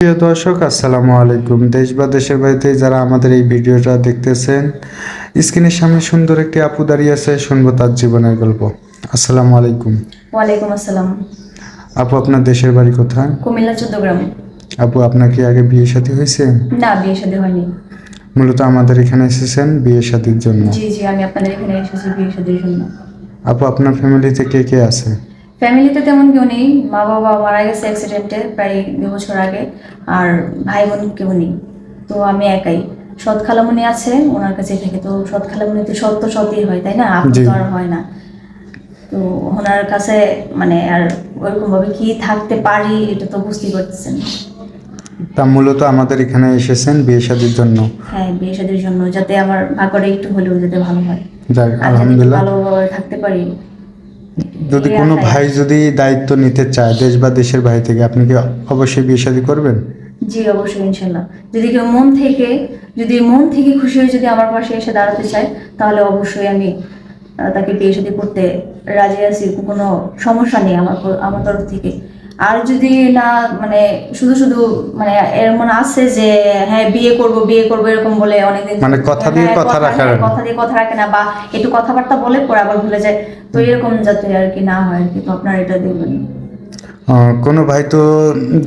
প্রিয় দর্শক, আসসালামু আলাইকুম। দেশ বা দেশের বাড়িতে যারা আমাদের এই ভিডিওটা দেখতেছেন, স্ক্রিনের সামনে সুন্দর একটি আপু দাঁড়িয়ে আছে, শুনবো তার জীবনের গল্প। আসসালামু আলাইকুম। ওয়ালাইকুম আসসালাম। আপু, আপনার দেশের বাড়ি কোথায়? কুমিল্লা 14 গ্রাম। আপু, আপনার কি আগে বিয়ে শাদী হয়েছে? না, বিয়ে শাদী হয়নি। মূলত আমাদের এখানে এসেছেন বিয়ে শাদীর জন্য? জি জি, আমি আপনাদের এখানে এসেছি বিয়ে শাদীর জন্য। আপু, আপনার ফ্যামিলিতে কে কে আছে? ফ্যামিলিতে তেমন কেউ নেই, মা বাবা মারা গেছে অ্যাক্সিডেন্টে প্রায় 2 বছর আগে। আর ভাই বোন কেউ নেই, তো আমি একাই। সৎ খালামণি আছে, ওনার কাছেই থাকি। তো সৎ খালামণি তো সৎ তো সৎই হয়, তাই না? আপন জি। তো আর হয় না। তো ওনার কাছে মানে আর ওরকম ভাবে কি থাকতে পারি এটা তো বুঝতেই পারতেছেন। তা মূলত আমাদের এখানে এসেছেন বিয়ে শাদীর জন্য? হ্যাঁ, বিয়ে শাদীর জন্য, যাতে আমার ভাগ্যটা একটু হলেও যাতে ভালো হয়, যাক, আর যাতে একটু আলহামদুলিল্লাহ। ভালোভাবে থাকতে পারি। যদি এই কোনো আশায়। ভাই যদি দায়িত্ব নিতে চায় দেশ বা দেশের বাইরে থেকে, আপনি কি অবশ্যই বিয়ে শাদী করবেন? জি, অবশ্যই, ইনশাল্লাহ। যদি কেউ মন থেকে খুশি হয়ে যদি আমার পাশে এসে দাঁড়াতে চায়, তাহলে অবশ্যই আমি তাকে বিয়ে শাদী করতে রাজি আছি। কোনো সমস্যা নেই আমার তরফ থেকে। আর যদি না, মানে শুধু শুধু মানে এর মনে আছে যে হ্যাঁ বিয়ে করবো এরকম বলে অনেকদিন, মানে কথা দিয়ে কথা রাখার। কথা দিয়ে কথা রাখে না, বা একটু কথাবার্তা বলে পরে আবার ভুলে যায়। তো এরকম যাতে আর কি না হয় আর কি, তো আপনারা এটা দেখবেন। কোনো ভাই তো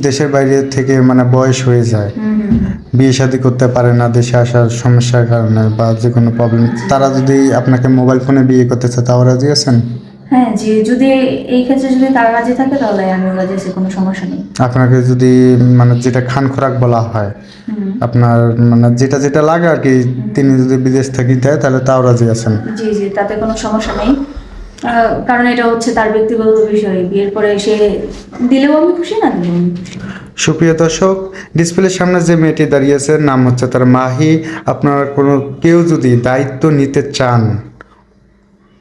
দেশের বাইরে থেকে মানে বয়স হয়ে যায়, বিয়ে শাদী করতে পারে না দেশে আসার সমস্যার কারণে বা যে কোনো প্রবলেম, তারা যদি আপনাকে মোবাইল ফোনে বিয়ে করতে চায়, তাও রাজি আছেন? হ্যাঁ জি, যদি এই ক্ষেত্রে যদি তারা রাজি থাকে তাহলে আমিও রাজি আছি, কোনো সমস্যা নেই। আপনাকে যদি মানে যেটা খান খোরাক বলা হয়, হুম। আপনার মানে যেটা যেটা লাগে আর কি, তিনি যদি বিদেশ থেকে দেয় তাহলে তাও রাজি আছেন? জি জি, তাতে কোনো সমস্যা নেই। কারণ এটা হচ্ছে তার ব্যক্তিগত বিষয়। বিয়ের পরে সে দিলেও আমি খুশি, না দিলেও আমি খুশি। সুপ্রিয় দর্শক, ডিসপ্লের সামনে যে মেয়েটি দাঁড়িয়ে আছে, নাম হচ্ছে তার মাহি। আপনার কোনো কেউ যদি দায়িত্ব নিতে চান,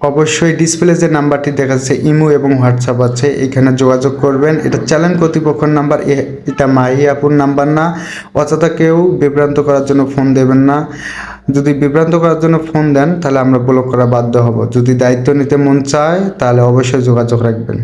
অবশ্যই ডিসপ্লে যে নাম্বারটি দেখা যাচ্ছে, ইমো এবং হোয়াটসঅ্যাপ আছে, এখানে যোগাযোগ করবেন। এটা চ্যানেল কর্তৃপক্ষের নাম্বার, এটা মাহি আপুর নাম্বার না। অযথা কেউ বিভ্রান্ত করার জন্য ফোন দেবেন না। যদি বিভ্রান্ত করার জন্য ফোন দেন তাহলে আমরা ব্লক করা বাধ্য হব। যদি দায়িত্ব নিতে মন চায় তাহলে অবশ্যই যোগাযোগ রাখবেন।